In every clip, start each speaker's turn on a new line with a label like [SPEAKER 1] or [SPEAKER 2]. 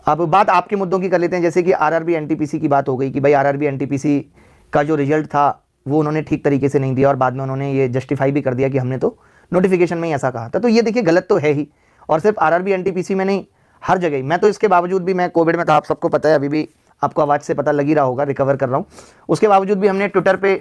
[SPEAKER 1] अब बात आपके मुद्दों की कर लेते हैं, जैसे कि आरआरबी एनटीपीसी की बात हो गई कि भाई आरआरबी एनटीपीसी का जो रिजल्ट था वो उन्होंने ठीक तरीके से नहीं दिया और बाद में उन्होंने ये जस्टिफाई भी कर दिया कि हमने तो नोटिफिकेशन में ही ऐसा कहा था। तो ये देखिए गलत तो है ही, और सिर्फ आरआरबी एनटीपीसी में नहीं, हर जगह। मैं तो इसके बावजूद भी, मैं कोविड में था, आप सबको पता है, अभी भी आपको आवाज़ से पता लग ही रहा होगा, रिकवर कर रहा हूँ, उसके बावजूद भी हमने ट्विटर पे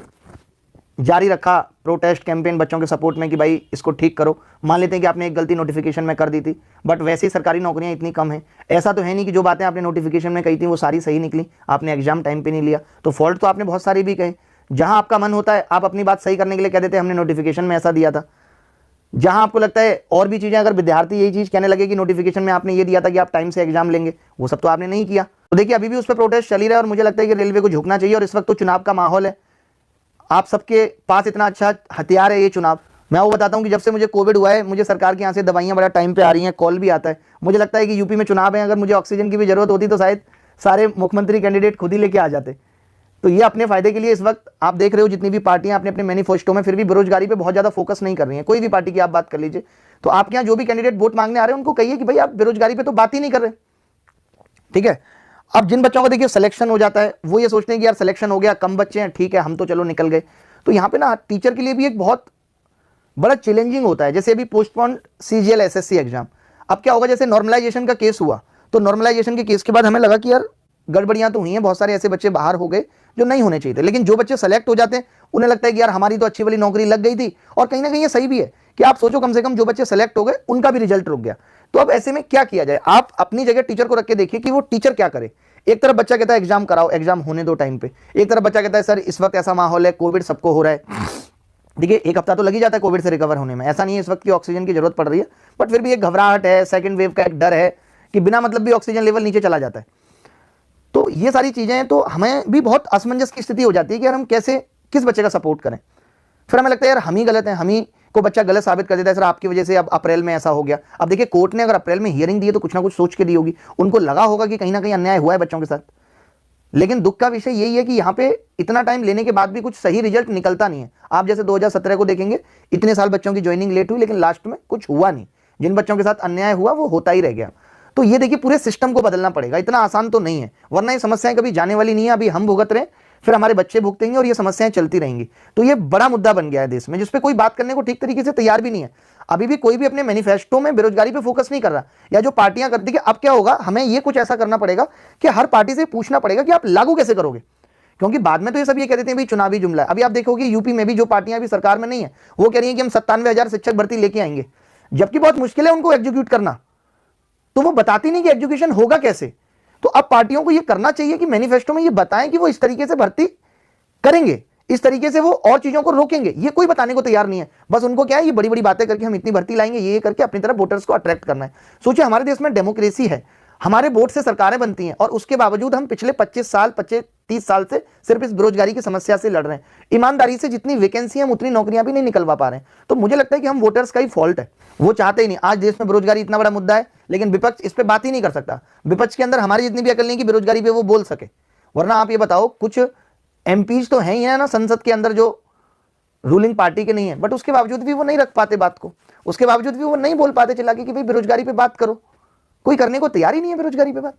[SPEAKER 1] जारी रखा प्रोटेस्ट कैंपेन बच्चों के सपोर्ट में कि भाई इसको ठीक करो। मान लेते हैं कि आपने एक गलती नोटिफिकेशन में कर दी थी, बट वैसे ही सरकारी नौकरियां इतनी कम हैं, ऐसा तो है नहीं कि जो बातें आपने नोटिफिकेशन में कही थी वो सारी सही निकली, आपने एग्जाम टाइम पे नहीं लिया, तो फॉल्ट तो आपने बहुत सारी भी कहे। जहां आपका मन होता है आप अपनी बात सही करने के लिए कह देते हैं हमने नोटिफिकेशन में ऐसा दिया था। जहां आपको लगता है और भी चीजें, अगर विद्यार्थी यही चीज कहने लगे कि नोटिफिकेशन में आपने ये दिया था कि आप टाइम से एग्जाम लेंगे, वो सब तो आपने नहीं किया। तो देखिए अभी भी उस पर प्रोटेस्ट चल ही रहा है और मुझे लगता है कि रेलवे को झुकना चाहिए। और इस वक्त तो चुनाव का माहौल है, आप सबके पास इतना अच्छा हथियार है ये चुनाव। मैं वो बताता हूँ कि जब से मुझे कोविड हुआ है, मुझे सरकार के यहाँ से दवाइयाँ बड़ा टाइम पे आ रही हैं, कॉल भी आता है। मुझे लगता है कि यूपी में चुनाव है, अगर मुझे ऑक्सीजन की भी जरूरत होती तो शायद सारे मुख्यमंत्री कैंडिडेट खुद ही लेके आ जाते। तो ये अपने फायदे के लिए इस वक्त आप देख रहे हो जितनी भी पार्टियां अपने अपने मैनिफेस्टो में फिर भी बेरोजगारी पे बहुत ज्यादा फोकस नहीं कर रही हैं। कोई भी पार्टी की आप बात कर लीजिए, तो आपके यहाँ जो भी कैंडिडेट वोट मांगने आ रहे हैं उनको कहिए कि भाई आप बेरोजगारी पे तो बात ही नहीं कर रहे, ठीक है। अब जिन बच्चों को देखिए सिलेक्शन हो जाता है, वो ये सोचते हैं कि यार सिलेक्शन हो गया, कम बच्चे हैं, ठीक है हम तो चलो निकल गए। तो यहाँ पे ना टीचर के लिए भी एक बहुत बड़ा चैलेंजिंग होता है। जैसे अभी पोस्टपोन सीजीएल एसएससी एग्जाम, अब क्या होगा, जैसे नॉर्मलाइजेशन का केस हुआ, तो नॉर्मलाइजेशन के केस के बाद हमें लगा कि यार गड़बड़ियां तो हुई हैं, बहुत सारे ऐसे बच्चे बाहर हो गए जो नहीं होने चाहिए थे। लेकिन जो बच्चे सेलेक्ट हो जाते हैं उन्हें लगता है कि यार हमारी तो अच्छी वाली नौकरी लग गई थी। और कहीं ना कहीं ये सही भी है कि आप सोचो कम से कम जो बच्चे सेलेक्ट हो गए उनका भी रिजल्ट रुक गया। तो अब ऐसे में क्या किया जाए, आप अपनी जगह टीचर को रख के देखिए कि वो टीचर क्या करे। एक तरफ बच्चा कहता है एग्जाम कराओ, एग्जाम होने दो टाइम पे, एक तरफ बच्चा कहता है सर इस वक्त ऐसा माहौल है, कोविड सबको हो रहा है। देखिए एक हफ्ता तो लग ही जाता है कोविड से रिकवर होने में, ऐसा नहीं है इस वक्त की ऑक्सीजन की जरूरत पड़ रही है, बट फिर भी एक घबराहट है, सेकंड वेव का एक डर है कि बिना मतलब भी ऑक्सीजन लेवल नीचे चला जाता है। तो ये सारी चीजें हैं, तो हमें भी बहुत असमंजस की स्थिति हो जाती है कि यार हम कैसे किस बच्चे का सपोर्ट करें। फिर हमें लगता है यार हम ही गलत हैं, हम ही को बच्चा गलत साबित कर देता है, सर आपकी वजह से अब अप्रैल में ऐसा हो गया। अब देखिए कोर्ट ने अगर अप्रैल में हियरिंग दी है तो कुछ ना कुछ सोच के दी होगी, उनको लगा होगा कि कहीं ना कहीं अन्याय हुआ है बच्चों के साथ। लेकिन दुख का विषय यही है कि यहाँ पे इतना टाइम लेने के बाद भी कुछ सही रिजल्ट निकलता नहीं है। आप जैसे 2017 को देखेंगे, इतने साल बच्चों की ज्वाइनिंग लेट हुई लेकिन लास्ट में कुछ हुआ नहीं, जिन बच्चों के साथ अन्याय हुआ वो होता ही रह गया। तो ये देखिए पूरे सिस्टम को बदलना पड़ेगा, इतना आसान तो नहीं है, वरना ये समस्याएं कभी जाने वाली नहीं है। अभी हम भुगत रहे, फिर हमारे बच्चे भुगतेंगे और ये समस्याएं चलती रहेंगी। तो ये बड़ा मुद्दा बन गया है देश में, जिसपे कोई बात करने को ठीक तरीके से तैयार भी नहीं है। अभी भी कोई भी अपने मैनिफेस्टो में बेरोजगारी पे फोकस नहीं कर रहा, या जो पार्टियां करती है। अब क्या होगा, हमें ये कुछ ऐसा करना पड़ेगा कि हर पार्टी से पूछना पड़ेगा कि आप लागू कैसे करोगे, क्योंकि बाद में तो ये सब ये कह देते हैं भाई चुनावी जुमला है। अभी आप देखोगे यूपी में भी जो पार्टियां अभी सरकार में नहीं है वो कह रही है कि हम 97,000 शिक्षक भर्ती लेके आएंगे, जबकि बहुत मुश्किल है उनको एग्जीक्यूट करना। तो वो बताती नहीं कि एजुकेशन होगा कैसे। तो अब पार्टियों को ये करना चाहिए कि मैनिफेस्टो में ये बताएं कि वो इस तरीके से भर्ती करेंगे, इस तरीके से वो और चीजों को रोकेंगे। ये कोई बताने को तैयार नहीं है, बस उनको क्या है, ये बड़ी बड़ी बातें करके हम इतनी भर्ती लाएंगे, ये करके अपनी तरफ वोटर्स को अट्रैक्ट करना है। सोचिए हमारे देश में डेमोक्रेसी है, हमारे वोट से सरकारें बनती हैं, और उसके बावजूद हम पिछले 25-30 साल से सिर्फ इस बेरोजगारी की समस्या से लड़ रहे हैं। ईमानदारी से जितनी वैकेंसी हम उतनी नौकरियां भी नहीं निकलवा पा रहे हैं। तो मुझे लगता है कि हम वोटर्स का ही फॉल्ट है, वो चाहते ही नहीं। आज देश में बेरोजगारी इतना बड़ा मुद्दा है लेकिन विपक्ष इस पे बात ही नहीं कर सकता। विपक्ष के अंदर हमारी जितनी भी अकल नहीं कि बेरोजगारी पे वो बोल सके। वरना आप ये बताओ, कुछ एमपीज तो हैं ही है ना संसद के अंदर जो रूलिंग पार्टी के नहीं है, बट उसके बावजूद भी वो नहीं रख पाते बात को, उसके बावजूद भी वो नहीं बोल पाते चला के कि भाई बेरोजगारी पे बात करो। कोई करने को तैयार ही नहीं है बेरोजगारी पे बात।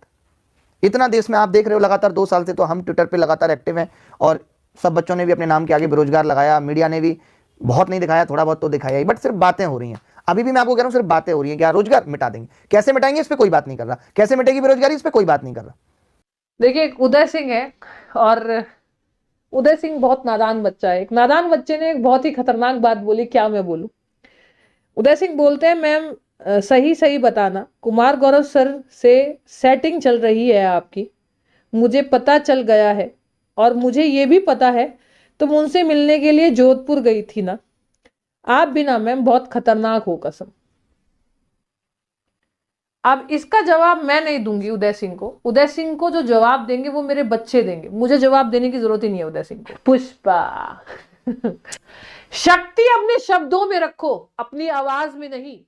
[SPEAKER 1] इतना देश में आप देख रहे हो, लगातार 2 साल से तो हम ट्विटर पे लगातार एक्टिव हैं, और सब बच्चों ने भी अपने नाम के आगे बेरोजगार लगाया, मीडिया ने भी बहुत नहीं दिखाया, थोड़ा बहुत तो दिखाया ही, बट सिर्फ बातें हो रही हैं। अभी भी मैं आपको कह रहा हूं सिर्फ बातें हो रही हैं, क्या रोजगार मिटा देंगे, कैसे मिटाएंगे इस पे कोई बात नहीं कर रहा, कैसे मिटेगी बेरोजगारी इस पे कोई बात नहीं कर रहा।
[SPEAKER 2] देखिए उदय सिंह है, और उदय सिंह बहुत नादान बच्चा है। एक नादान बच्चे ने एक बहुत ही खतरनाक बात बोली, क्या मैं बोलूं। उदय सिंह बोलते हैं, मैम सही सही बताना, कुमार गौरव सर से सेटिंग चल रही है आपकी, मुझे पता चल गया है, और मुझे ये भी पता है तुम उनसे मिलने के लिए जोधपुर गई थी ना। आप भी ना मैम बहुत खतरनाक हो कसम। अब इसका जवाब मैं नहीं दूंगी उदय सिंह को। उदय सिंह को जो जवाब देंगे वो मेरे बच्चे देंगे, मुझे जवाब देने की जरूरत ही नहीं है उदय सिंह को। पुष्पा शक्ति अपने शब्दों में रखो, अपनी आवाज में नहीं।